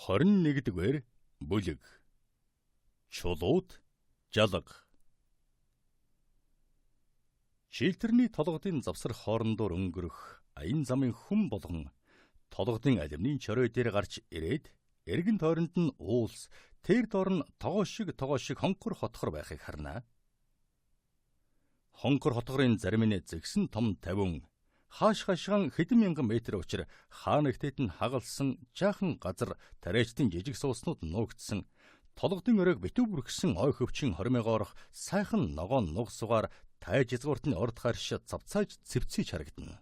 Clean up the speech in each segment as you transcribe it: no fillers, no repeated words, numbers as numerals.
21-р бүлэг. Чулууд жалга. Шилтерний толгодын завсар хоорондоор өнгөрөх аян замын хүм болгон толгодын алюминий чорой дээр гарч ирээд эргэн тойронд нь уулс, тэр доор нь тогоо шиг хонхор хотхор байхыг харна. Хонхор хотхорын зарим нь зэгсэн том тавин хаашгаан хэдэн мянган метр учир хаана ихтэйд нь хагалсан жаахан газар тариачдын жижиг сууснууд нуугдсан толгодын өрөөг битүү бүргсэн ой хөвчин хормойгоорох сайхан ногоон нуг сугаар тайж изгууртны орд харш цавцааж цэвцэж харагдана.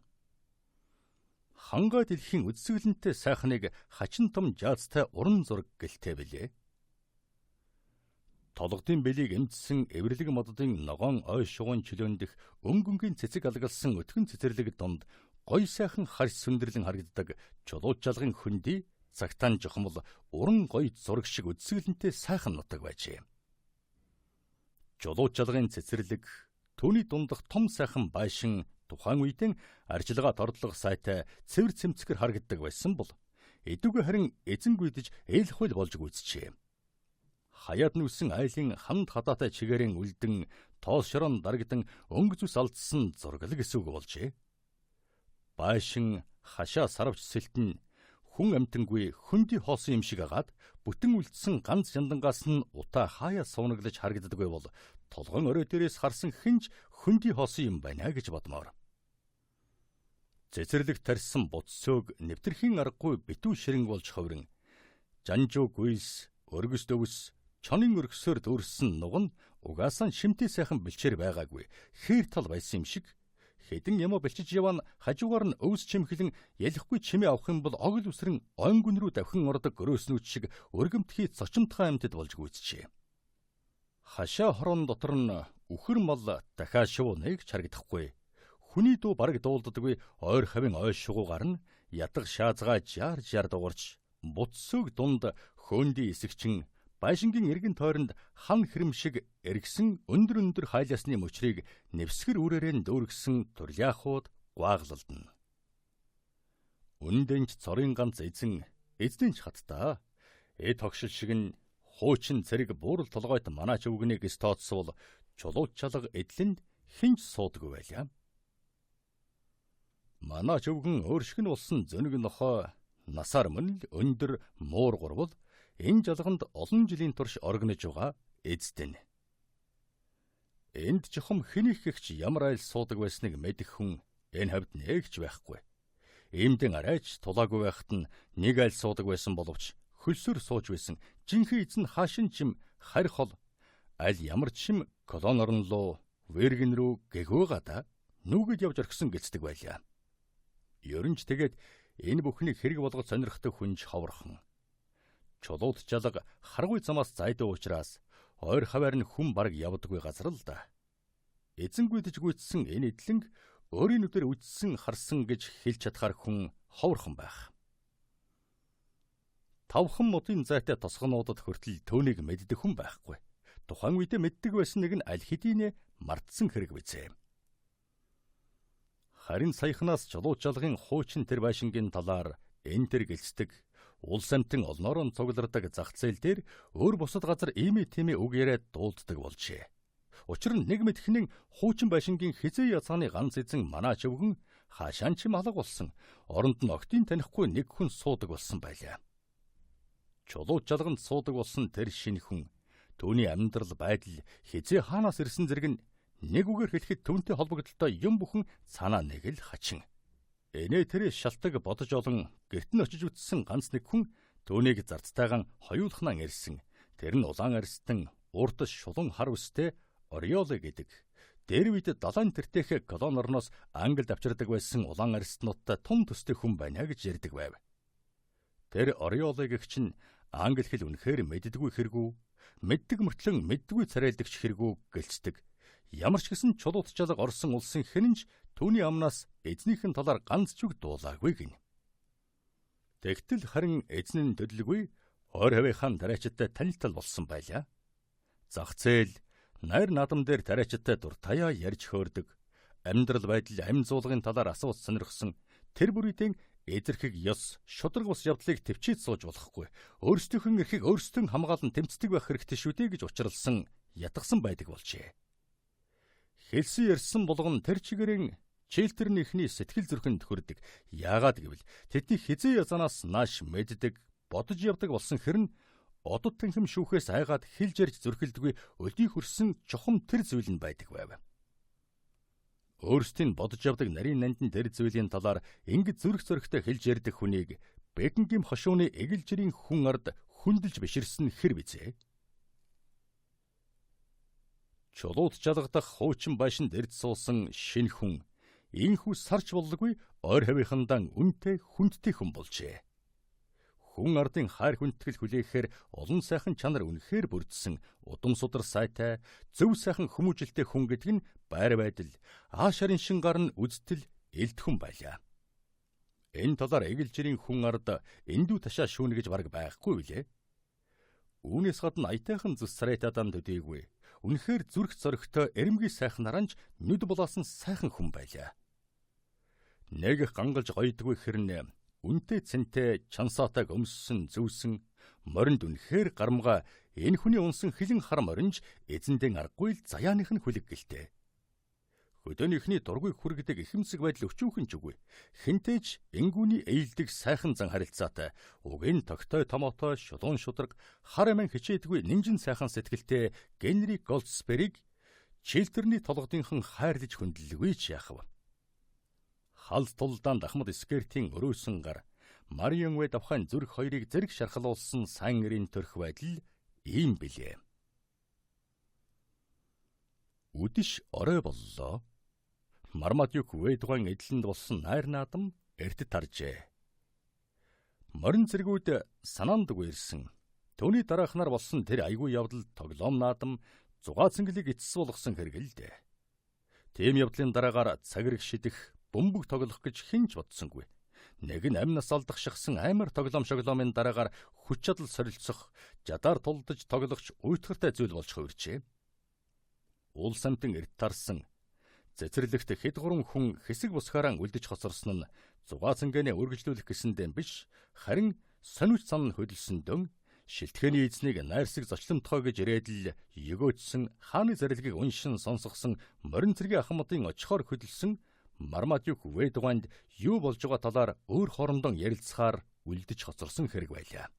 Хангаа дэлхийн үдсгэлэнтэй сайхныг хачин том жаацтай уран зураг гэлтэй билээ. Толгодын бэлийг эмдсэн эвэрлэг моддын ногоон ой шугуун чөлөөндөх өнгөнгийн цэцэг алгалсан өтгөн цэцэрлэг донд гой сайхан харс сүндэрлэн харагддаг чулууд жалгын хөндөй цагтаан жохомл уран гой зураг шиг үдсгэлэнтэй сайхан нутаг байжээ. Чулууд жалгын цэцэрлэг түүний дундах том сайхан байшин тухайн үедэн арчилгаа тордлого сайтай цэвэр цэмцгэр харагддаг байсан бол эдүгэ харин эзэн гүйдэж ээлхүүл болж гүйцжээ. Хаяад нүсэн айлын ханд хадаатай чигээрэн үлдэн тоос шорон дарагдан өнгө зүс алдсан зурглаг эсвэг болжээ. Байшин хашаа сарвч сэлтэн хүн амтангүй хөндөй хоосон юм шиг агаад бүтэн үлдсэн ганц яндангаас нь утаа хаяа суунаглаж харагддаггүй бол толгойн орой дээрээс харсан хинж хөндөй хоосон юм байна гэж бодмоор. Цэцэрлэг тарьсан буцсөөг нэвтэрхийн аргагүй битүү ширэнг болж ховрин жанжуу гүйс өргөс дөвс чонын өргөсөөр дүүрсэн нуг нь угаасаа шимтэй сайхан бэлчээр байгаагүй хээр тал байсан юм шиг хэдэн ямаа бэлчиж яваа хажуугаар нь өвс чимхлэн ялихгүй чимээ авах юм бол огл үсрэн ойнгүн рүү давхин ордог гөрөөснүүд шиг өргөмтгий цочмтгай амьтад болж гүйцжээ. Хашаа хорон дотор нь үхэр мал дахиад шуу нэг харагдахгүй. Хүний дуу бараг дуулддаггүй ойр хавийн ой шугуугаар нь ятг шаазгаа жаар дуурч буцсөөг дунд хөөнди эсэгчин байшингийн эргэн тойронд хан хэрэм шиг эргсэн өндөр хайлаасны мөчрийг нэвсгэр үрээрэн дүүргсэн турляахууд гуаглалдана. Үндэнч цорын ганц эзний ч хатта эд тогшил шиг нь хуучин цэрэг буурал толгойд манаач өвгнийг стооцвол чулууд чалга эдлэнд хинж суудаггүй байлаа. Манаач өвгөн өөршгөн болсон зөнөг нохой насаар мөн л өндөр муур гурвал энэ жалганд олон жилийн турш оргинож байгаа эзэн. Энд жохом хэнийх гэгч ямар айл суудаг байсныг мэдэх хүн энэ хавьд нэгч байхгүй. Иймдэн арайч тулаагүй байхад нь нэг айл суудаг байсан боловч хөлсөөр сууж байсан жинхэнэ эзэн хаашин чим харь хол аль ямар чим колон орнолоо вэргэн рүү гэгөөга нүгэд явж орхисон гэлцдэг байлаа. Ерөнж тэгээд энэ бүхнийг хэрэг болгож сонирхдаг хүнж ховорхон. Чулууд жалга харгуй замаас зайдаг учраас ойр хаваар нь хүн бараг явдаггүй газар л да. Эзэн гүйдэж гүйцсэн энэ эдлэнг өөрийн нүдээр үдсэн харсан гэж хэлж чадхаар хүн ховорхон байх. Тавхан модын зайтай тосгонуудад хүртэл төөнийг мэддэг хүн байхгүй. Тухайн үедээ мэддэг байсан нэг нь аль хэдийнэ мартсан хэрэг бизээ. Харин саяхнаас чулууд жалгын хуучин тэр байшингийн талаар энэ тэр гэлцдэг улс амтэн олноорон цуглардаг зах зээл дээр өөр бусад газар иймээ тиймээ үг яриад дуулддаг болжээ. Учир нь нэг мэдхнэн хуучин байшингийн хизээ яцааны ганц эзэн манаач өвгөн хаашаан чим алга болсон оронд нь октын танихгүй нэг хүн суудаг болсон байлаа. Чулууд жалганд суудаг болсон тэр шинэ хүн түүний амьдрал байдал хизээ хаанаас ирсэн зэрэг нь нэг үгээр хэлэхэд түүнтэй холбогдолтой юм бүхэн санаа нэг л хачин. Энэ тэр шалтаг бодож олон гэрт нь очиж үтсэн ганц нэг хүн түүнийг зардтайгаан хоёулахнаа ирсэн. Тэр нь улаан арстан урд шулуун хар үстэй Ориоло гэдэг. Дээр үед далайн тэртех колон орноос Англид авчирдаг байсан улаан арстнуудтай том төстэй хүн байна гэж ярьдаг байв. Тэр Ориоло гэгч нь англи хэл үнэхээр мэддэггүй хэрэггүй, мэддэг мөртлөн мэддэггүй царайлдагч хэрэггүй гэлцдэг. Ямар ч гэсэн чулууд жалга орсон улсын хэнэнж түүний амнаас эзнийхэн талаар ганц ч үг дуулаагүй гин. Тэгтэл харин эзэн нь төдөлгүй ойр хавийнхаа тариачтай танилтал болсон байлаа. Зах зээл найр наадам дээр тариачтай дуртаяа ярьж хөөрдөг. Амьдрал байдал амь зуулгын талаар асууж сонирхсон тэр бүрийдэн эзэрхэг ёс, шудраг бус явдлыг төвчээд сууж болохгүй. Өөрсдийнхөө эрхийг өөрсдөө хамгаалан тэмцдэг байх хэрэгтэй шүү дээ гэж учралсан, ятгсан байдаг болжээ. Хэлсэн ярьсан болгон тэр чигээрэн чийлтэрнийхний сэтгэл зүрхэнд хүрдэг. Яагаад гэвэл тэдний хизээ язанаас нааш мэддэг, бодож явдаг болсон хэрн одод танхим шүүхээс айгаад хэлж ярьж зөрхилдгүй өдий хөрсөн чухам тэр зүйл нь байдаг байв. Өөрсдийн бодож явдаг нарийн нандин тэр зүйлийн талаар ингэж зүрх зөрөгтэй хэлж ярьдаг хүнийг Бекингем хошууны эгэлжирийн хүн ард хүндэлж биширсэн хэр бизээ. Чулууд жалгадах хуучин байшин дэрд суусан шинэ хүн инхүү сарч боллоггүй ойр хавийнхандан үнтэй хүндтэй хүн болжээ. Хүн ардын хайр хүндэтгэл хүлээхээр олон сайхан чанар үнэхээр бүрдсэн удам судар сайтай зөв сайхан хүмүүжилтэй хүн гэдэг нь байр байдал аашарын шингаар нь үздэл элд хүн байлаа. Энэ талаар эгэлжирийн хүн ард эндүү ташаа шүүнэ гэж бараг байхгүй билээ. Үүнээс гадна аятайхан зүс царайтадан төдийгүй үнэхээр зүрх зоригтой эрэмгийн сайхан наранж нүд булаасан сайхан хүн байлаа. Нэг гангалж гоёдгүй хэрнээ үнтэй цэнтэй чансаатайг өмссөн зүүсэн моринд үнэхээр гарамга энэ хүний унсан хилэн хар моринж эзэндээ аргагүй л заяаных нь хүлэг гэлтэй. Хөдөөнийхний дургүй хүргэдэг ихэмсэг байдал өчүүхэн ч үгүй. Хинтээж энгүүний ээлдэг сайхан зан харилцаатай угийн тогтой томоотой шулуун шудраг хар амин хичээдгүй нинжин сайхан сэтгэлтэй Генри Голдсбериг чийлтэрний толгодынхан хайрлаж хүндлэлгүй ч яах вэ? Хал тулдаан дахмад скертийн өрөөсөн гар Марион Вэд авхайн зүрх хоёрыг зэрэг шархалуулсан сан эрийн төрх байдал ийм билээ. Үдэш орой боллоо. Мармадюк Вэдгайн эдлэнд болсон найр наадам эрдэд таржээ. Морин зэргүүд санаандгүй ирсэн. Төвний дараахнаар болсон тэр айгүй явдал тоглоом наадам зугаа цэнгэлийг эцэс болгосон хэрэгэлдэ. Тэм явдлын дараагаар цагирэг шидэх, бөмбөг тоглох гэж хинч бодсонгүй. Нэг нь амнаас алдах шахсан амар тоглоом шоглоомын дараагаар хүч чадал сорилцох, жадаар тулдаж тоглогч уйтгартай зүйл болж хувирчээ. Уул самтан эрт тарсан цэцэрлэгт хэд гурван хүн хэсэг бусгаараа үлдэж хоцорсон нь зугаа цэнгэнэ үргэлжлүүлэх гэсэндээ биш, харин сониуч цан хөдөлсөн дөн шилтгэний эзнийг найрсаг зочломтгой гэж ирээд л өгөөдсөн хааны зарилгийг уншин сонсгосон морин цэргийн ахмадын очихоор хөдөлсөн Мармадюк Вэдгайнд юу болж байгаа талаар өөр хоорондоо ярилцахаар үлдэж хоцорсон хэрэг байлаа.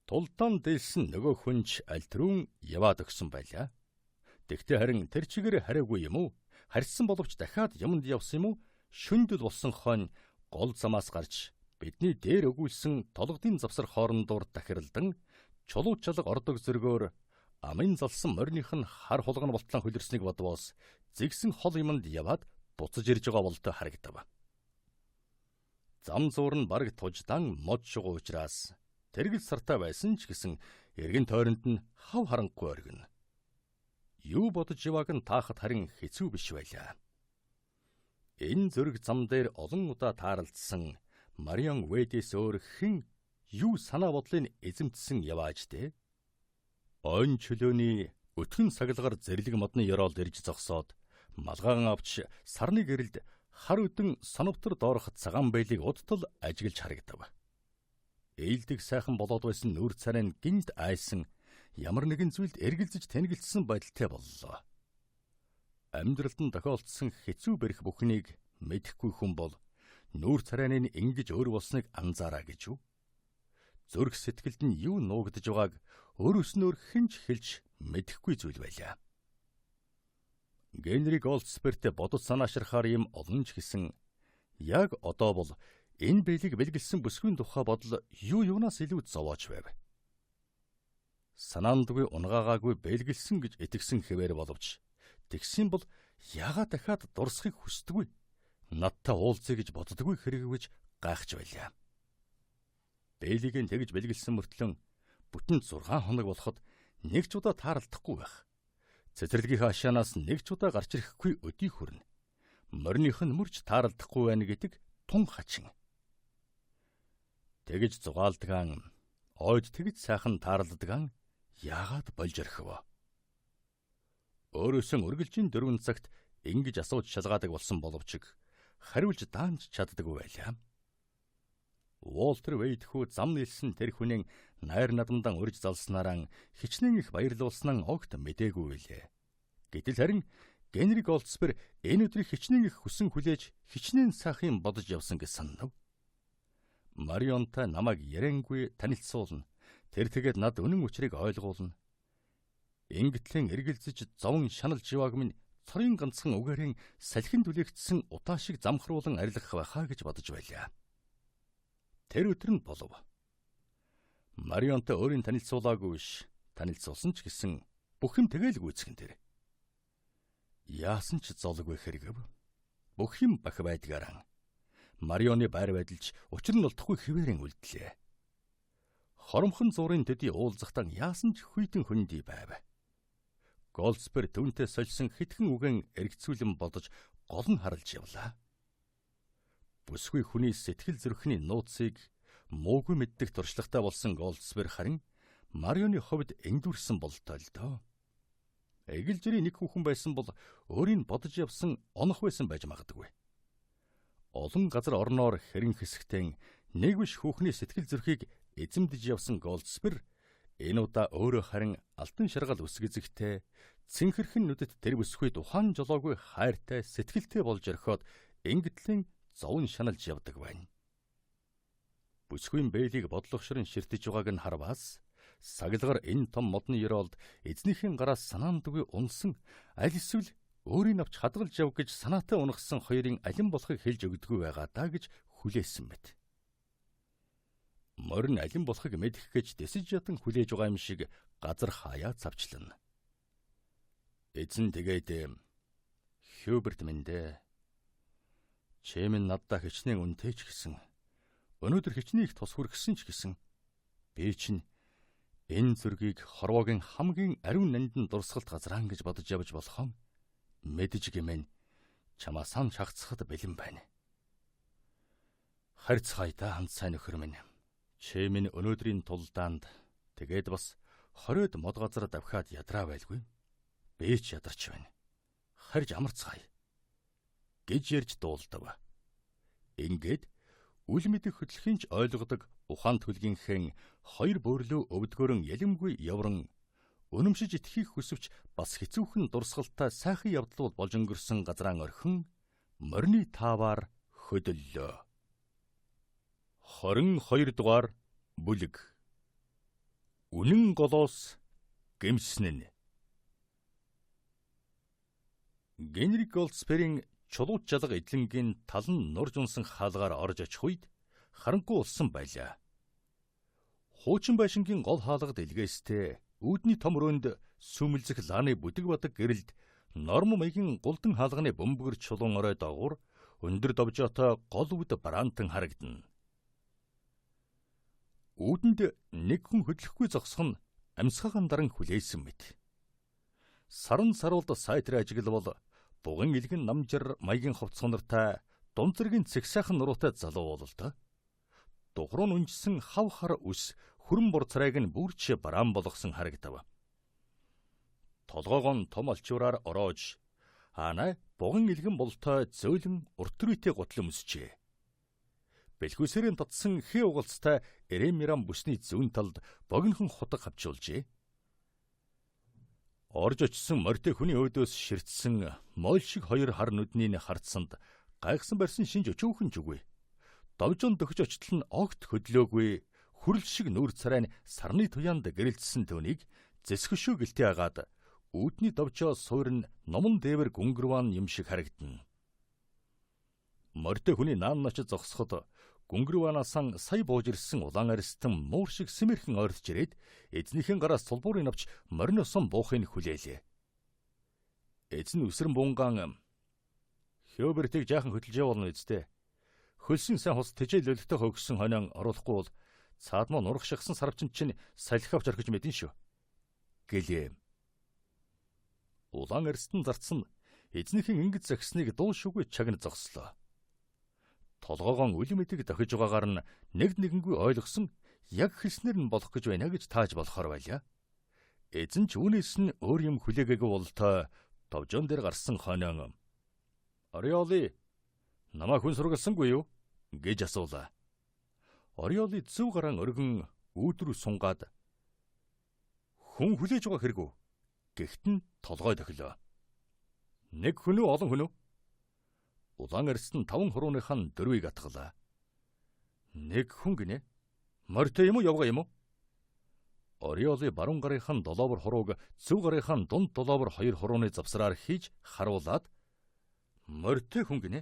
Тулдаан дээлсэн нөгөө хүнч альтрүүн яваад өгсөн байлаа. Тэгтээ харин тэр чигээр хариагүй юм уу? Харьцсан боловч дахиад юмд явсан юм уу? Шүндэл болсон хойно гол замаас гарч бидний дээр өгүүлсэн толгодын завсар хоорондоор дахиралдан чулуу чалга ордог зөргөөр амын залсан мориных нь хар хулган болтлон хөлөрснийг бодвоос зэгсэн хол юмд яваад буцаж ирж байгаа болтой харагдав. Зам зуур нь бараг туждаан мод шугуу учраас тэргэл сартай байсан ч гэсэн эргэн тойронд нь хав харанхуй оргино. Юу бодож явааг нь таахад харин хэцүү биш байлаа. Энэ зөрөг зам дээр олон удаа тааралдсан Марион Вэдээс өөр хэн юу санаа бодлыг эзэмтсэн явааж дээ. Он чөлөөний өтгөн сагалгаар зэрлэг модны ёроолд ирж зогсоод малгаан авч сарны гэрэлд хар өдөн соновтор доорох цагаан байлыг удтал ажиглаж харагдав. Ээлдэг сайхан болоод байсан нүур царай нь гинт айсан ямар нэгэн зүйлд эргэлзэж тэнэгэлцсэн байдалтай боллоо. Амьдралд нь тохиолдсон хэцүү бэрх бүхнийг мэдэхгүй хүн бол нүур царайны ингэж өөр болсныг анзаараа гэж үү? Зүрх сэтгэлд нь юу нуугдж байгааг өөрөөснөөр хинч хэлж мэдэхгүй зүйл байлаа. Генри Голдсберт бодож санаашрахаар юм олон ч гэсэн яг одоо бол энэ бэлэг бэлгэлсэн бүсгүй тухай бодол юу юунаас илүү зовоож байв. Санаандгүй унгаагаагүй бэлгэлсэн гэж итгэсэн хэвээр боловч тэгсэн бол яагаад дахиад дурсахыг хүсдэггүй, надтай уулзъя гэж боддоггүй хэрэг гэж гайхаж байлаа. Бэлийг нь тэгж бэлгэлсэн мөртлөн бүтэн 6 хоног болоход нэг ч удаа тааралдахгүй байх. Цэцэрлэгийн хашаанаас нэг ч удаа гарч ирэхгүй өдий хүрнэ. Мориных нь мөрч тааралдахгүй байна гэдэг тун хачин. Тэгж зугаалдгаан, ойд тэгж сайхан тааралдгаан яагаад болж орхив? Өөрөөсөн үргэлжийн 4 цагт ингэж асууж шалгаадаг болсон боловч хариулж даанч чаддаггүй байлаа. Уолтер Вэйд хүү зам нийлсэн тэр хүнийн найр надамдан урьж залснараа хичнээн их баярлуулсан нь огт мэдээгүй билээ. Гэтэл харин Генри Голдспер энэ өдрийг хичнээн их хүсэн хүлээж хичнээн сайхан бодож явсан гэж санав. Марионтой намайг ярэнгүй танилцуулна. Тэр тэгээд над үнэн учрыг ойлгуулна. Ингэтлэн эргэлзэж зовн шанал живааг минь цорын ганцхан үгээрэн салхинд үлээгдсэн утаа шиг замхруулан арилгах байхаа гэж бодож байлаа. Тэр өдөр нь болов. Марионтой өөрийн танилцуулаагүй биш. Танилцуулсан ч гэсэн бүх юм тэгээл гүйцхэн тэр. Яасан ч золог байх хэрэгэв. Бүх юм бах байдгаараа. Марионы байр байдалж учир нь олдохгүй хിവэрэн үлдлээ. Хоромхон зурын төдий уулзахтаа яасан ч хүйтэн хөндөй байв. Голдспер түүнтэй сольсон хитгэн үгэн эргэцүүлэн бодож гол нь харалж явлаа. Бүсгүй хүний сэтгэл зүрхний нууцыг муугүй мэддэг туршлагатай болсон Голдспер харин Марионы хувьд эндүрсэн болтой л доо. Эгэлжирийн нэг хүүхэн байсан бол өөрийг бодож явсан онох байсан байж магадгүй. Олон газар орноор хэрэн хэсэгтэн нэг биш хүүхний сэтгэл зүрхийг эзэмдэж явсан Голдспер энэ удаа өөрөө харин алтан шаргал үсгэзэгтэй цэнхэрхэн нүдэд тэр бүсгүй тухайн жолоогүй хайртай сэтгэлтэй болж орхиод ингэтлэн зовн шаналж явдаг байна. Бүсгүйн бэлийг бодлогошрон ширтэж байгааг нь харваас саглагаар энэ том модны ёроолд эзнийхэн гараас санаандгүй унсан аль эсвэл өөрийг авч хадгалж яв гэж санаатай унагсан хоёрын алин болохыг хэлж өгдөггүй байгаа даа гэж хүлээсэн мэт. Морин алин болохыг мэдэх гэж дэсэж ятан хүлээж байгаа юм шиг газар хаяа цавчлана. Эзэн тэгээд Хьюберт мэндэ чимэн наддаа хичнээн үнэтэй ч гэсэн өнөөдөр хичнээн их тус хүргэсэн ч гэсэн би чинь энэ зүргийг хорвоогийн хамгийн ариун нандин дурсгалт газраан гэж бодож явж болохоо мэдэж гэмэн чамаас сан шахацхад бэлэн байна. Харьцгаая ханд сайн нөхөр минь. Чи минь өнөөдрийн тулдаанд тэгээд бас хориод мод газар давхаад ядраа байлгүй. Би ч ядарч байна. Харж амарцгаая гэж ярьж дуулдав. Ингээд үл мэдэх хөтлөхийн ч ойлгодог ухаан төлгийнхээ хоёр бөөрлөө өвдгөрөн ялимгүй явран өнөмшиж итгэхийг хүсвч бас хэцүүхэн дурсгалтай сайхан явдал болж өнгөрсөн газраан орхин морины тааваар хөдөллөө. 22 дугаар бүлэг. Үнэн голоос гэмснэн. Генри Голдсперийн чулууч жалга эдлэнгийн тал нь нурж унсан хаалгаар орж очих үед харанхуй улсан байлаа. Хуучин байшингийн гол хаалгад илгээстэй үүдний том өрөөнд сүмэлзэх лааны бүдэг бадаг гэрэлд норм маягийн гулдан хаалганы бөмбөгөр чулуун орой доогуур өндөр довжоотой гол үд бараантан харагдана. Үүдэнд нэг хүн хөдлөхгүй зогсох нь амьсгахан даран хүлээсэн мэт. Саран саруулд сайтар ажиглавал буган илгэн намжир маягийн хувцсанартай дунд зэргийн цэг сайхан нуруутай залуу бололтой. Дугруу нүнжсэн хав хар үс хүрэн бур царайг нь бүрч бараан болгосон харагдав. Толгоогоо том алчуураар ороож хаана буган илгэн болтой зөөлөн уртрүйтэй гутал өмсчээ. Бэлхүүсэрийн татсан хээ угалцтай Эремирам бүсний зүүн талд богинохон худаг хавчуулжээ. Орж очсон морьтой хүний өөдөөс ширтсэн мойл шиг хоёр хар нүдний хардсанд гайхсан барьсан шинж өчөөхөн ч үгүй. Довжон дөхөж очтол нь огт хөдлөөгүй хүрэл шиг нүүр царай нь сарны туяанд гэрэлтсэн түүнийг зэсгэшүү гэлтэй агаад үүдний довжоо суурн номон дээвэр гүнгэрван юм шиг харагдана. Морьтой хүний наан нач зогсоход гүнгэрванаасан сая бууж ирсэн улаан арстан муур шиг сэмэрхэн ойртож ирээд эзнийхэн гараас цулбуурыг авч мориносон буухыг хүлээлээ. Эзэн үсрэн бунган Хьюбертийг жаахан хөдөлж явуулна үсттэй. Хөлсөн сайн хус тэжээл өлтөй хөгсөн хонион оруулахгүй бол цаад муу нурах шахсан сарвчин чинь салхи авч орхиж мэдэн шүү. Гэлээ. Улаан арстан зарцсан эзнийхэн ингэж загсныг дуушгүй чагна зогслоо. Толгоогоо үл мэдэг дохиж байгаагаар нь нэгэнгүй ойлгосон яг хэлснэр нь болох гэж байна гэж тааж болохоор байлаа. Эзэн ч үүнээс нь өөр юм хүлээгээгүй болтой довжоон дээр гарсан хонион. Ориоли Намаа хүн сургалсангүй юу? Гэж асуулаа. Ориолын зөв гараан өргөн өөдрөө сунгаад хүн хүлээж байгаа хэрэггүй. Гэхдээ нь толгой тохилоо. Нэг хүн үү олон хүн үү? Улаан арьс нь 5 хурууныхаа 4-ийг атгалаа. Нэг хүн гинэ. Морьтой юм уу явгаа юм уу? Ориолын баруун гарынхаа долоовор хурууг зөв гарынхаа дунд долоовор 2 хурууны завсраар хийж харуулад морьтой хүн гинэ.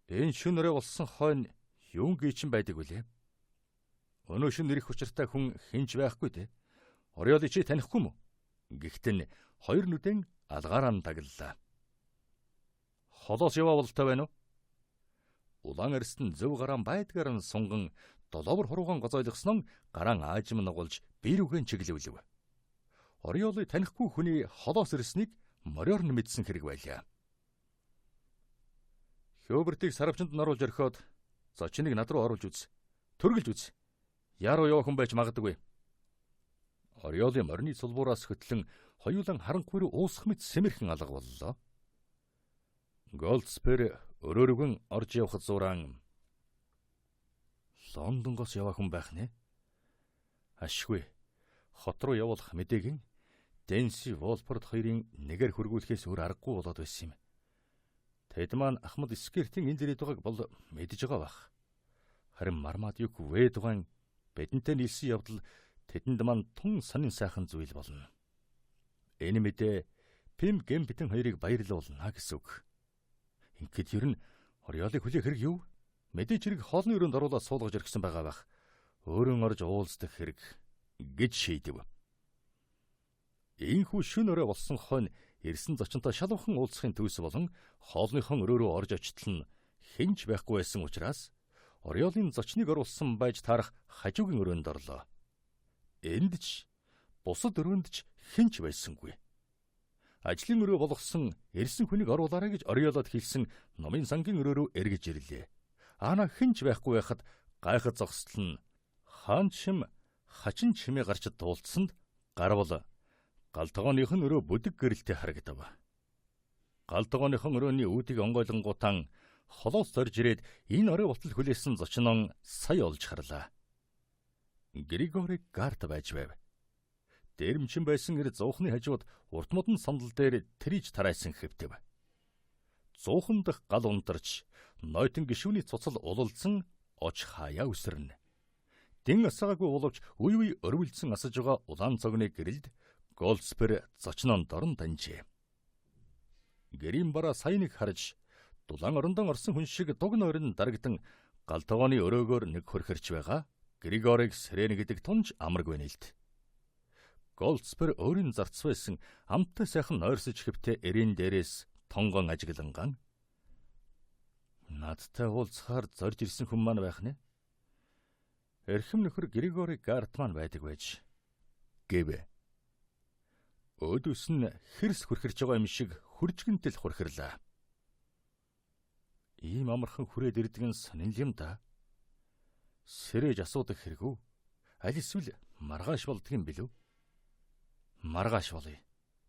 Энэ шөнө өрөө болсон хойно юун гийчин байдаг вүлээ? Өнөө шөнө ирэх учиртай хүн хинж байхгүй те. Ориолыг чи танихгүй мө? Гэхдээ хоёр нүдэн алгаараа даглалаа. Холоос яваа болтой байна уу? Улаан арьс нь зөв гараан байдгаар нь сунган долоовор хуруугаан гозойлгоснон гараан аажим нугалж биирүүгэн чиглэвлэв. Ориолыг танихгүй хүний холоос ирснийг мориор нь мэдсэн хэрэг байлаа. Хёбертийг сарвчанд нь оруулж орхиод зочныг над руу оруулж үз. Төргөлж үз. Яруу яваа хүн байж магадгүй. Ориолын морины цулбуураас хөтлөн хоёулан харанхуй руу уусах мэт сэмэрхэн алга боллоо. Голдспер өрөөргөн орж явхад зураан Лондонгоос яваа хүн байх нэ? Ашгүй. Хот руу явуулах мэдээгэн Дэнси Волфорд хоёрын нэгээр хөргүүлэхээс өөр аргагүй болоод байсан юм. Тэд маань Ахмад Скертийн энэ зэрэг байгааг бол мэдж байгаа бах. Харин Мармадюк Ведуган бидэнтэй нийлсэн явдал тэдэнд маань тун сонин сайхан зүйл болно. Энэ мэдээ Пим Гэмбитэн хоёрыг баярлуулна гэсэн үг. Ингээд ер нь Ориолыг хүлээх хэрэг юу? Мэдээж хэрэг хоолны өрөөнд оруулаад суулгаж ирсэн байгаа бах. Өөрөн орж уулздаг хэрэг гэж шийдэв. Ийхүү шөнө өрөө болсон хойно ирсэн зочинтой шалуухан уулзахын төвс болон хоолныхон өрөө рүү орж очихтол нь хинч байхгүй байсан учраас Ориолын зочныг оруулсан байж таарах хажуугийн өрөөнд орлоо. Энд ч бусад өрөөнд ч хинч байсангүй. Ажлын өрөө болгосон ирсэн хүнийг оруулаарай гэж Ориолод хэлсэн номын сангийн өрөө рүү эргэж ирлээ. Аана хинч байхгүй байхад гайхад зогсдол нь хаан чим хачин чимээ гарч дуулцсанд гарвал галтгооных нь өрөө бүдэг гэрэлтэй харагдав. Галтгооныхон өрөөний үүдийг онгойлонгуудаа холоос зорж ирээд энэ орой болтол хүлээсэн зочнон сая олж харлаа. Григори Гарт байж байв. Дээрмчин байсан эр зуухны хажууд урт модон сандал дээр триж тарайсан хэвтэв. Зуухан дах гал унтарч нойтон гишүүний цуцал улалдсан оч хаяа үсэрнэ. Дэн асаагүй боловч үе үе өрвөлдсөн асаж байгаа улаан цогны гэрэлд Голдспер зочнон дорн данжээ. Гэрийн бараа саяныг харж дулаан орондон орсон хүн шиг дуг нойрон дарагдан галтгооны өрөөгөөр нэг хөрхөрч байгаа Григориг Сирен гэдэг тунж амаргүй нэлт. Голдспер өөрийн зарц байсан амттай сайхан нойрсож хэвтэ эрийн дээрээс тонгон ажигланган надтай уулзахаар зорж ирсэн хүн маань байх нэ? Эрхэм нөхөр Григори Гарт маань байдаг байж гэв. Өөдөөс нь хэрс хөрхөрч байгаа юм шиг хуржигэнтэл хурхирлаа. Ийм амархан хүрээд ирдэг нь сонин юм да. Сэрэж асуудаг хэрэгүү? Аль эсвэл маргааш болдго юм билүү? Маргааш болъё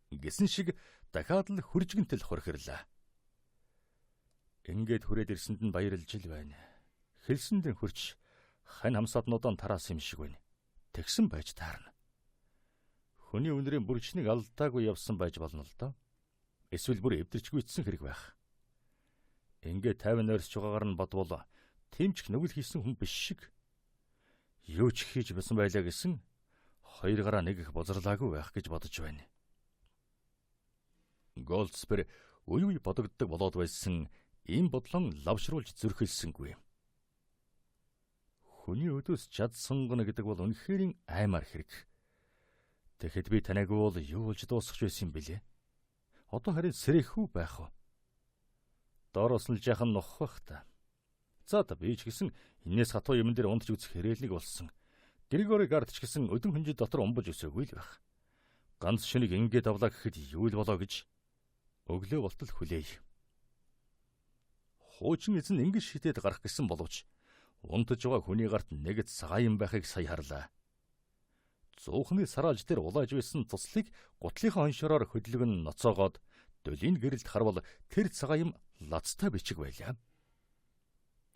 гэсэн шиг дахиад л хуржигэнтэл хурхирлаа. Ингээд хүрээд ирсэнд нь баярлж ил байна. Хэлсэнд нь хурж хань хамсааднуудаа тараасан юм шиг байна. Тэгсэн байж таарна. Хүний үнэрийн бүрчнийг алдаагүй явсан байж болно л доо. Эсвэл бүр эвдэрчгүй ицсэн хэрэг байх. Ингээд 50 нойрсож байгаагаар нь бодвол тэмчг нүгэл хийсэн хүн биш шиг. Юу ч хийж басан байлаа гэсэн хоёр гараа нэг их бозрлаагүй байх гэж бодож байна. Голдспер үе үе бодогддог болоод байсан ийм бодлон лавшруулж зөрхөлсөнгүй. Хүний өдөөс чад сунгана гэдэг бол үнэхээр аймаар хэрэг. Тэгэхэд би танайг бол юу болж дуусгах байсан юм бэлээ? Одоо харин сэрэхүү байх уу? Доороос нь жаахан нухах бах та. За та би ч гэсэн энэс хатуу юм дээр унтж үзэх хэрэглэг болсон. Григори Гарт ч гэсэн өдөн хөнжид дотор умбаж өсөөгүй л байх. Ганц шөнийг ингээд авлаа гэхэд юу л болоо гэж өглөө болтол хүлээе. Хуучин эзэн ингэж шидэд гарах гэсэн боловч унтаж байгаа хүний гарт нэг цагаан юм байхыг сая харлаа. Зуухны сарааж дээр улааж байсан цуслыг гутлынхаа хоншороор хөдлөгн ноцоогоод дөлийн гэрэлд харвал тэр цагаан юм лацтай бичиг байлаа.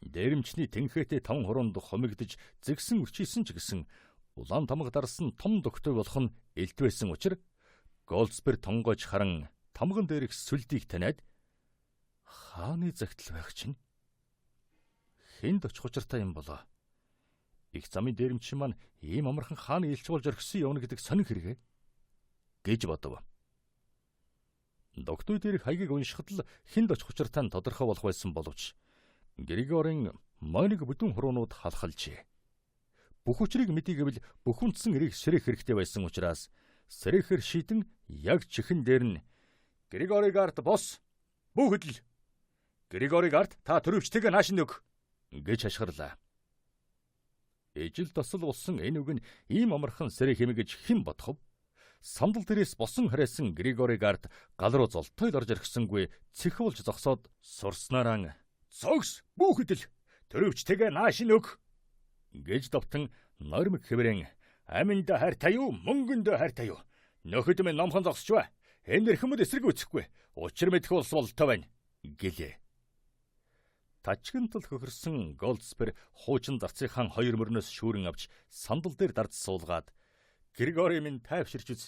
Дээрэмчний тэнхээтэй 5 хороонд хомигдож зэгсэн өчийсэн ч гэсэн улаан тамга дарсан том доктой болох нь элд байсан учраас Голдсберг тонгоож харан тамган дээрх сүлдийг таниад хааны загтал байх чинь хэнд очих учиртай юм болоо. Их замын дээрэмч маань ийм амархан хааны элч болж орхисон явна гэдэг сонин хэрэгэ гэж бодов. Доктор дээрх хаягийг уншихад л хэнд очих учиртай нь тодорхой болох байсан боловч Григорийн моныг бүдүүн хуруунууд халахалжээ. Бүх учрыг мэдий гэвэл бүх үндсэн эрийг сэрэх хэрэгтэй байсан учраас сэрэхэр шийдэн яг чихэн дээр нь Григорийг арт бос бүхэд л Григорийг арт та төрөвчтэйгээ нааш нүг гэж хашгирлаа. Ижил тосол болсон энэ үг нь ийм амархан сэрэх юм гэж хэн бодхов? Сандал дээрээс босон харайсан Григорийг арт гал руу золтой л орж ирхсэнгүй цэхволж зогсоод сурснараа "Цогс бүхэд л төрөвчтэйгээ нааш нүг" гэж давтан нормог хэврэн "Аминд хайртай юу, мөнгөнд хайртай юу? Нөхөд минь номхон зогсчваа. Энэ нэрхэмд эсрэг үцэхгүй. Учир мэдэх улс болтой байна" гэлээ. Тачгантал хөхөрсөн Голдсберг хуучин зарцынхаа 2 мөрнөөс шүүрэн авч сандал дээр дард суулгаад "Григори минь тайвширч үз.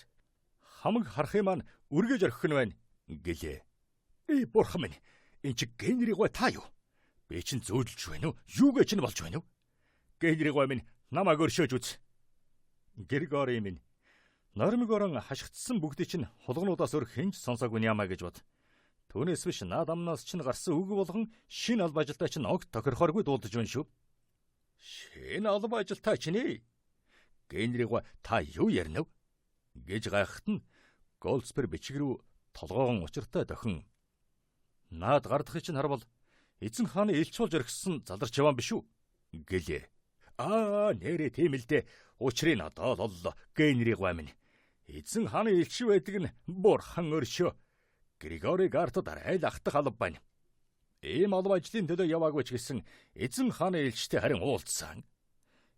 Хамаг харахын маань үргэж орхих нь байна" гэлээ. Бурхан минь, энэ чи Генригой та юу? Би чинь зөөдөлж байна уу? Юугээ чинь болж байна уу? Генригой минь намайг өршөөж үз. Григори минь нормог орон хашгицсан бүгдийг чинь хулгнуудаас өөр хинж сонсоогүй нямаа гэж бод. Түүнээс биш наад амнаас чинь гарсан үг болгон шинэ алба ажилтай чинь огт тохирохооргүй дуулдаж байна шүү. Шинэ алба ажилтай чинь ээ. Генригой та юу ярина вэ? Гэж гайхахт нь Голдсберг бичиг рүү толгоон учиртай дохин "Наад гардахыг чинь харвал эзэн хааны элч болж орхисон заларч яваан биш үү?" гэлээ. Нэрээ тийм л дээ. Учрыг надад оллоо. Генригой минь. Эзэн хааны элч байдаг нь бурхан өршөө. Григорийг артад айл ахтах алба байна. Ийм алба ажлын төлөө яваагүй ч гэсэн эзэн хааны элчтэй харин уулзсан.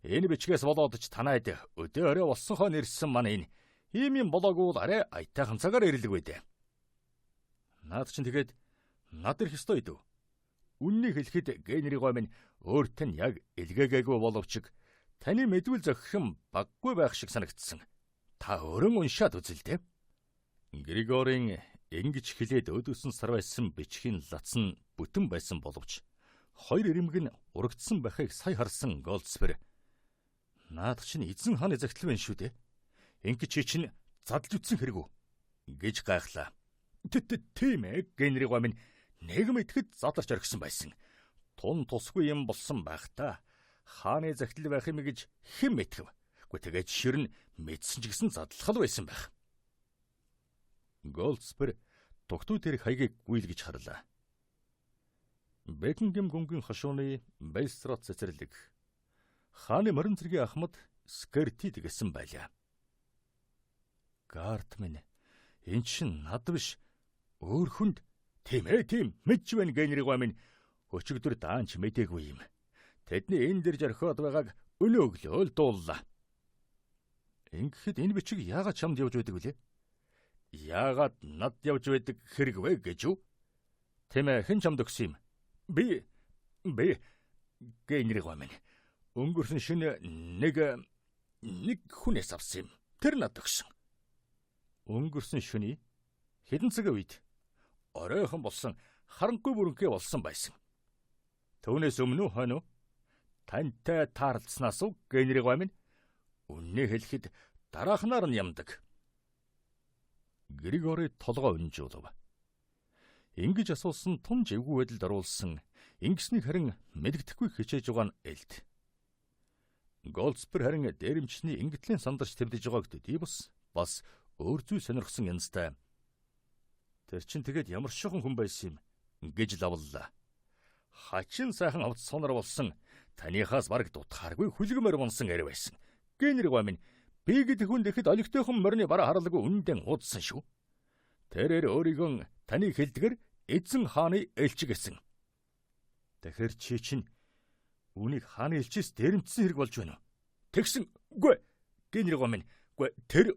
Энэ бичгээс болоод ч танайд өдөө орой болсонхоо нэрсэн маань энэ ийм юм болоогүй бол арай аятайхан цагаар ирэлгүй дээ. Наад чинь тэгээд над ирэх ёстой идэв. Үннийг хэлэхэд Генригой минь өөрт нь яг илгээгээгүй боловч таны мэдвэл зохих юм баггүй байх шиг санагдсан. Та өөрөн уншаад үзэл дээ. Григорийн ингэж хэлээд өдөөсөн сар байсан бичгийн лац нь бүтэн байсан боловч 2 ирэмг нь урагдсан байхыг сая харсан Голдсберг "Наад чинь эзэн хааны загтал байна шүү дээ. Ингэж чи чинь задлж үтсэн хэрэг үү?" гэж гайхлаа. Тийм ээ, Генригой минь нэг мэтгэд задларч орхисон байсан. Тун тусгүй юм болсон байх та. Хааны загтал байх юм гэж хэн мэдхэв? Тэгээд ширн мэдсэн ч гэсэн задлахал байсан байх. Голдсберг дугтуй дээр хаягийг гүйлгэж харлаа. Бекингем гүнгийн хошууны Бельстрат цэцэрлэг хааны морин цэргийн ахмад Скертид гэсэн байлаа. "Гарт минь, энэ чинь над биш өөр хүнд." "Тийм ээ, тийм мэдж байна Генригой минь. Өчигдөр даанч мэдээгүй юм. Тэдний энэ дэр жархиод байгааг өнөө өглөө л дууллаа." "Ингэхэд энэ бичиг яагаад чамд явж байдаг вүлээ?" "Яагаад над явж байдаг хэрэг вэ гэж үү?" "Тийм ээ, хэн чамд өгсөн юм?" Би Генригой минь. Өнгөрсөн шөнө нэг хүнээс авсан юм. Тэр над өгсөн." "Өнгөрсөн шөнө хэдэн цагийн үед?" "Оройхон болсон, харанхуй бүрэнхий болсон байсан." "Түүнээс өмнө үү, хойно уу?" "Тантай таарлцснаас уу, Генригой минь?" "Үннээ хэлэхэд дараахнаар нь ямдаг." Григори толгой унжуулав. Ингэж асуусан тун живгүй байдалд оруулсан ингэснийг харин мэддэхгүй хичээж байгаа нь элд. Голдсберг харин дээрэмчний ингэтлийн сандарч тэмдэж байгааг төдий бас өөр зүй сонирхсон янзтай. "Тэр чин тэгээд ямар шохон хүн байсан юм" гэж лавллаа. "Хачин сайхан авц сонор болсон, таныхаас бараг дутхааргүй хүлгэмээр бонсон эр байсан. Генригой минь, би гэдэг хүн дэхэд олигтойхон морины бараа харалгүй үндэн уудсан шүү. Тэрээр өөрийгөө таны хэлдгэр эзэн хааны элч гэсэн. Тэгэхээр чи чинь үүнийг хааны элчээс дээрэмдсэн хэрэг болж байна уу?" "Тэгсэн үгүй Генригой минь, үгүй тэр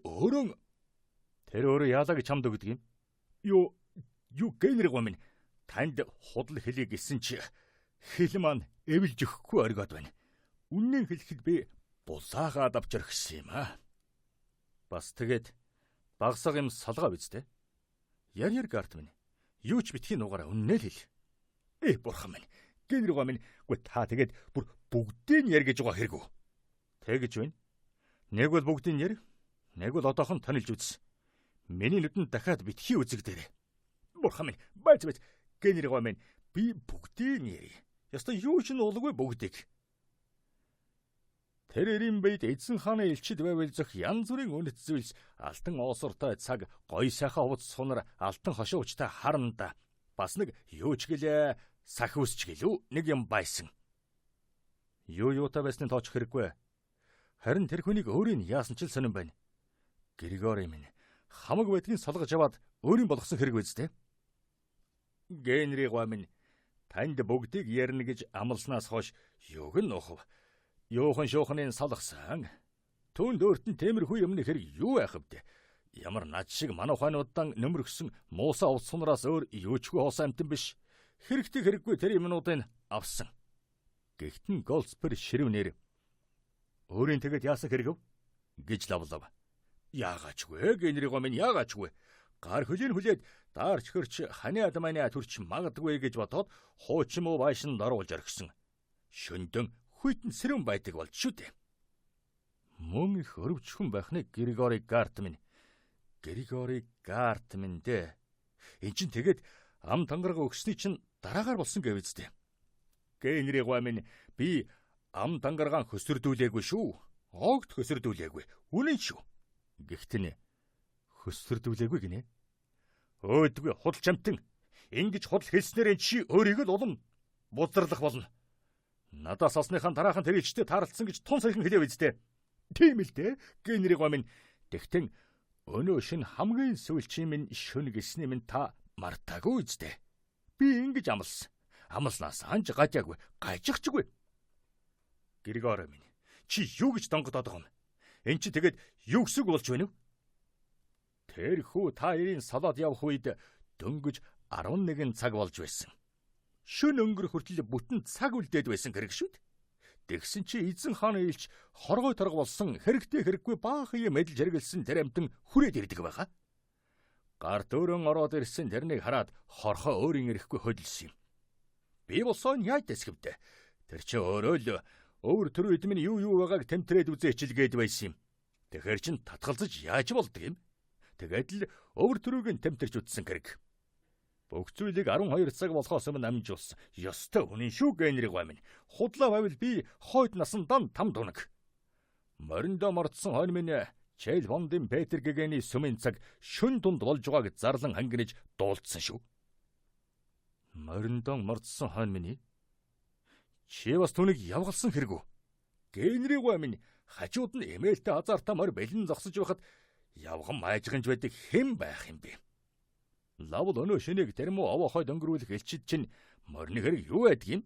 өөрөө яалаа гэж чамд өгдөг юм." Юу Генригой минь, Танд худал хэлье гэсэн чи хэл маань эвэлж өгөхгүй оргиод байна. Үнэн хэлэхэд би булаагаад авч орхисон юм аа. Бас тэгээд багсаг юм салгаа биз дээ. Яр гарт минь. Юу ч битгий нугаараа үннээ л хэл. Бурхан минь. Генерал минь. Гүй та тэгээд бүр бүгдийг яр гэж байгаа хэрэг үү? Тэгэж байна. Нэг бол бүгдийг яр. Нэг бол одоохон тонилж үзсэн. Миний нүдэнд дахиад битгий үзэгдээрэй. Бурхан минь. Байц. Генерал минь. Би бүгдийг яри. Яста юу ч уулгүй бүгдийг. Тэрэрийн бэйд эзэн хааны элчид байвал зөх янз бүрийн үнэт зүйлс алтан оосортой цаг гой сайхан хувц сунар алтан хошуучтай харанда бас нэг юу ч гэлээ сах үсч гэлүү нэг юм байсан. Юу юутай байсны тооч хэрэггүй. Харин тэр хүнийг өөрийн яасан ч л сонирн байна. Григори минь хамаг байдгийн солгож аваад өөрийн болгосон хэрэг үсттэй. Генри гомин танд бүгдийг ярина гэж амласнаас хойш юуг нь нөхөв. Юухан шуухнын салгасан. Түүнд өөртөө темирхүү юмны хэрэг юу байх вэ? Ямар над шиг манай ухаануудаа нөмрөгсөн муусаа увс сунараас өөр юучгүй хоосон амтан биш. Хэрэгтэй хэрэггүй тэр юмнуудыг авсан. Гэхдээ Голдспер ширвнэр өөрийн тэгэд яасан хэрэг гэж лавлав. Яагаачгүй генерал минь яагаачгүй. Гар хөлийн хүлээд даарч хөрч ханы адамаа төрч магадгүй гэж бодоод хуучин муу байшин оруулж орхисон. Шөндөн хүйтэн сэрүүн байдаг болж шүү дээ. Мөн их өрөвчхөн байхны Григори Гарт минь. Григори Гарт минь дээ. Энд чинь тэгээд ам тангараг өгсөний чинь дараагаар болсон гэвэз дээ. Генри гомин би ам тангаргаан хөсөрдүүлээгүй шүү. Огт хөсөрдүүлээгүй. Үнэн шүү. Гэхдээ хөсөрдүүлээгүй гинэ. Өөдгүй худалч амтан. Ингэж худал хэлснээр чи өөрийг л улам бузарлах болно. Надаас олсныхаа дараахан тэрэлжтэй таарлцсан гэж тун саяхан хэлээ үздэй. Тийм л дээ. Генри гомин тэгтэн өнөө шин хамгийн сүүлчийн минь шүн гэсний минь та мартаагүй үздэй. Би ингэж амлсан. Амлснаас анж гажаагүй, гажихчгүй. Григори минь чи юу гэж донгодоод байгаа юм? Энд чи тэгээд юу гэсэг болж байна вэ? Тэрхүү та эрийн салаад явах үед дөнгөж 11 цаг болж байсан. Шүн өнгөрөх хүртэл бүтэн цаг үлдээд байсан хэрэг шүүд. Тэгсэн чи эзэн хааны илч хоргой торго болсон хэрэгтэй хэрэггүй баахан юм эдэлж хэрэгэлсэн тэр амтан хүрээд ирдэг байгаа. Гарт өрөн ороод ирсэн тэрнийг хараад хорхоо өөрийн ирэхгүй хөдөлсөн юм. Би босоо яаж дэсгэвдэ? Тэр чи өөрөө л өвөр төрөө эдмэн юу байгааг тэмтрээд үзээчилгээд байсан юм. Тэгэхэр чин татгалзаж яаж болдог юм? Тэгээд л өвөр төрөөг нь тэмтэрч үтсэн хэрэг. Бүх зүйлийг 12 цаг болохоос өмнө амжуулсан. Ёстой үнэн шүү Генри гомин. Худлаа байвал би хойд насандан там дунаг. Мориндо мордсон хойно минь Чейл Бондын Петер Гэгэний сүмийн цаг шүн дунд болж байгааг зарлан хангинаж дуулцсан шүү. Мориндо мордсон хойно минь чи бас түүнийг явгалсан хэрэг үү? Генри гомин хажууд нь эмээлтэй азартаа морь бэлэн зогсож байхад явган майжганж байдаг хэн байх юм бэ? Лавл өнөө шинийг тэрмүү овоохойд өнгөрүүлэх элчид чинь морины хэрэг юу байдаг юм?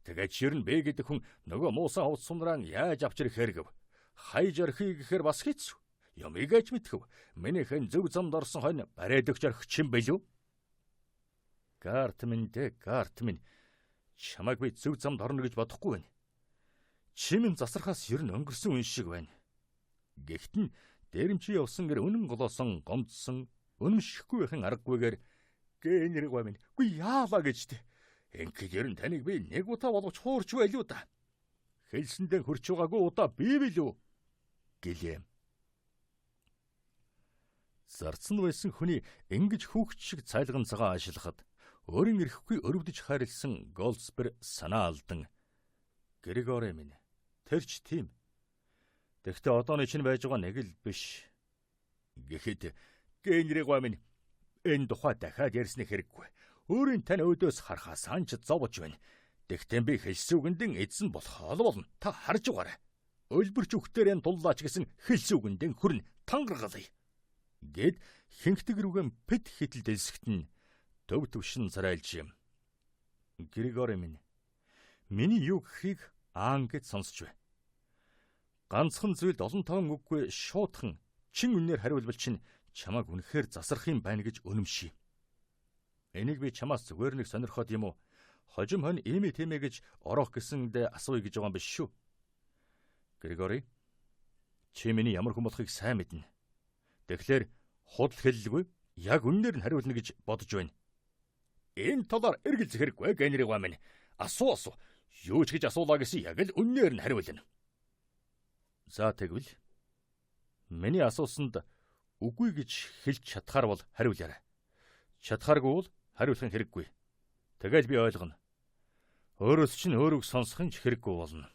Тэгээд ширн бэ гэдэг хүн нөгөө муусан хувц сумраа яаж авч ирэх хэрэг? Хайж орхий гэхээр бас хэцүү. Ямыг аж мэдхэв. Минийхэн зөв замд орсон хойно бариад өгч орхих юм бэлүү? Гарт минь. Чамайг би зөв замд орно гэж бодохгүй байна. Чимэн засархаас ер нь өнгөрсөн үн шиг байна. Гэхдээ дээрэмчи явсан гэр үнэн голоосон гомдсон өнөмшихгүй байхын аргагүйгээр Генри гомин гүй яалаа гэжтэй. Ингээд ер нь таныг би нэг удаа болгож хуурч байлуу да. Хэлсэндээ хөрч байгаагүй удаа би билүү гэлээ. Зарцсан байсан хүний ингэж хүүхч шиг цайлган цагаан ашиглахад өөрийн ирэхгүй өрөвдөж хайрлсан Голдспер санаа алдан. Григори минь тэрч тийм. Тэгтээ одооны чинь байж байгаа нэг л биш. Гэхэд Генри гомин энэ тухай дахиад ярьсны хэрэггүй. Өөрийн тань өөдөөс харахаас анч зовж байна. Тэгтээ би хэлсүүгэндэн эзэн болохоо болно. Та харж угаарай. Өлбөрч үхтэрэн туллаач гэсэн хэлсүүгэндэн хүрн тангаргалъя. Гэд хинхтэг рүүгэн пэт хитл дэлсгтэн төв төвшин царайлж юм. Григори минь миний юу гэхийг аан гэж сонсч бай. Ганцхан зүйлд олон тоон үггүй шуудхан чин үнээр хариулбал чинь чамайг үнэхээр засрах юм байна гэж өнөмший. Энийг би чамаас зүгээр нэг сонирхоод юм уу? Хожим хонь ийм тэмээ гэж орох гэсэндээ асууя гэж байгаа юм биш шүү. Григори, чи миний ямар хүн болохыг сайн мэднэ. Тэгэхээр худал хэллэггүй яг үннээр нь хариулна гэж бодож байна. Энэ талаар эргэлзэх хэрэггүй генеригва минь. Асуу. Юу ч гэж асуулаа гэсэн яг л үннээр нь хариулна. За тэгвэл миний асуусанд үгүй гэж хэлж чадхаар бол хариулаарай. Чадхааргүй бол хариулах хэрэггүй. Тэгэл би ойлгоно. Өөрөөс чинь өөрөг сонсох нь хэрэггүй болно.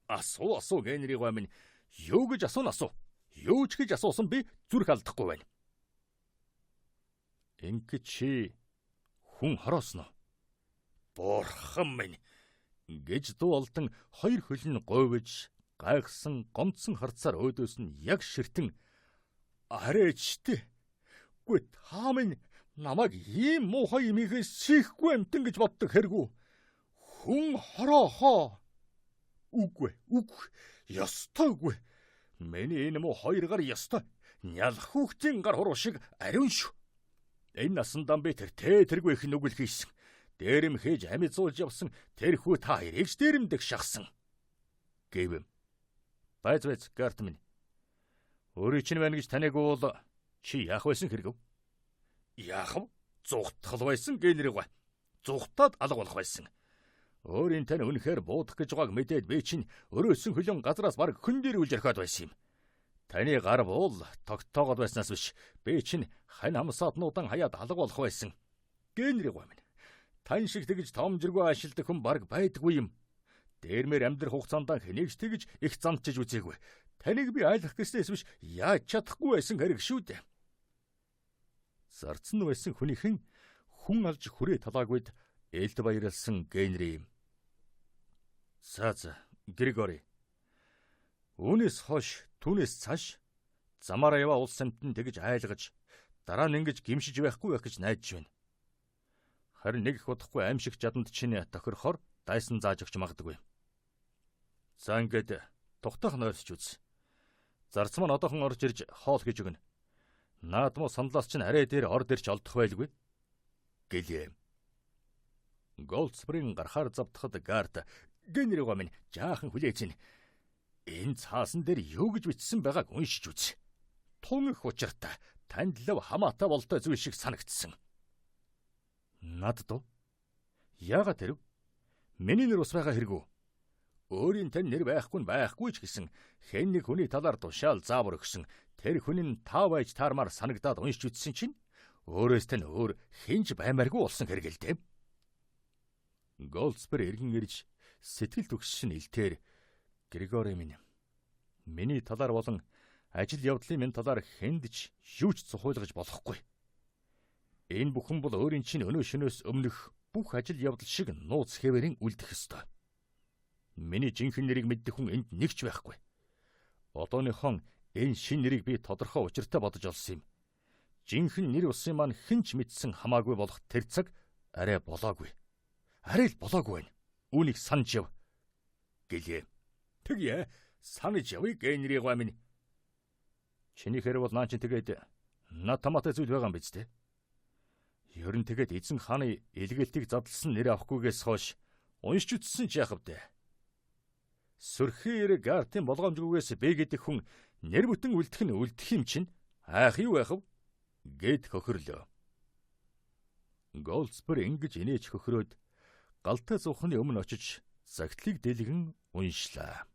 Асуу генеригва минь. Юу гэж асуу. Юу ч гэж асуусан би зүрх алдахгүй байна. Ингээд чи хүн хороосноо. Бурхан минь гэж дуулдан хоёр хөл нь говьж гайхсан гомдсон харцаар өөдөөс нь яг ширтэн арайчтэй. Гүй та минь намайг ийм муухай имихээс сийхгүй амтан гэж боддог хэрэггүй. Хүн хороохоо. Үгүй. Ёстой үгүй. Миний энэ муу хоёр гар ёстой. Нялх хүүхдийн гар хуруу шиг ариун шүү. Энэ насандаа би тэргүй их нүгэл хийсэн. Дээрэм хийж амицуулж явсан тэр хүү та хоёрыг ч дээрэмдэг шахсан. Гэвэм. Байц гарт минь. Өөрөө чинь байна гэж таныг бол чи яах байсан хэрэгв? Яах вэ? Зүхтгал байсан генериг ба. Зүхтаад алга болох байсан. Өөрийн тань үнэхээр буудах гэж байгааг мэдээд би чинь өрөөсөн хөлөн газраас бараг хүн дээр үл жархаад байсан юм. Таны гар буул тогтоогод байснаас биш. Би чинь хань хамсаатнуудан хаяад алга болох байсан. Генериг ба минь. Тань шиг тэгж томжиргүй ашилдаг хүн бараг байдаггүй юм. Дээрмээр амьдрах хугацаанд хэнийг ч тэгж их замчиж үзээгүй. Таныг би айлах гэснээс биш яаж чадахгүй байсан хэрэг шүү дээ. Зарцсан байсан хүнийхэн хүн алж хүрээ талаагүйд ээлд баярлсан генери юм. За Григори. Үүнээс хойш түүнээс цааш замаараа яваа улс амьтан тэгж айлгаж дараа нь ингэж гимшиж байхгүй байх гэж найдаж байна. Харин нэг их удахгүй аимшиг жаданд чинь тохирохоор дайсан зааж өгч магадгүй. За ингээд тухтах нойрсч үз. Зарц маань одоохон орж ирж хоол хийж өгнө. Наадмуу сандлаас чинь арай дээр ор дэрч олдох байлгүй. Гэлээ. Голдспринг гарахаар завтахад гарт генериг минь жаахан хүлээж ин. Энэ цаасан дээр юу гэж бичсэн байгааг уншиж үз. Тун их учиртай танд лав хамаатай болтой зүйл шиг санагдсан. Над доо. Яагаад тэрв? Миний нэр ус байгаа хэрэгүү. Өөрийн тань нэр байхгүй ч гэсэн хэн нэг хүний талаар тушаал заавар өгсөн. Тэр хүн нь тав байж таармаар санагдаад уншиж үтсэн чинь өөрөөс тань өөр хинж баймааргүй болсон хэрэг л дээ. Голдспер эргэн ирж сэтгэл төгсшин илтээр Григори минь. Миний талаар болон ажил явдлын минь талаар хэнд ч юу ч цохиулгаж болохгүй. Энэ бүхэн бол өөрийн чинь өнөө шөнөөс өмнөх бүх ажил явдал шиг нууц хэвээрэн үлдэх ёстой. Миний жинхэнэ нэрийг мэддэг хүн энд нэг ч байхгүй. Одооныхон энэ шин нэрийг би тодорхой учиртай бодож олсон юм. Жинхэнэ нэр усын маань хэн ч мэдсэн хамаагүй болох тэр цаг арай болоогүй. Арай л болоогүй байна. Үүнийг санаж яв. Гэлээ. Тэгье санаж явъя генериг ба минь. Чиний хэрэг бол наа чи тэгээд над тамаатай зүйл байгаа юм биз дээ. Ер нь тэгээд эзэн хааны илгээлтийг задлсан нэр авахгүйгээс хойш уншиж үтсэн ч яах вэ? Сүрхээр гартын болгоомжгүйгээс бэ гэдэг хүн нэр бүтэн үлдэх нь үлдэх юм чинь айх юу байх вэ? Гэд хөхөрлөө. Голдспер ингэж инээж хөхрөөд галтай зуухны өмнө очиж загтлыг дэлгэн уншлаа.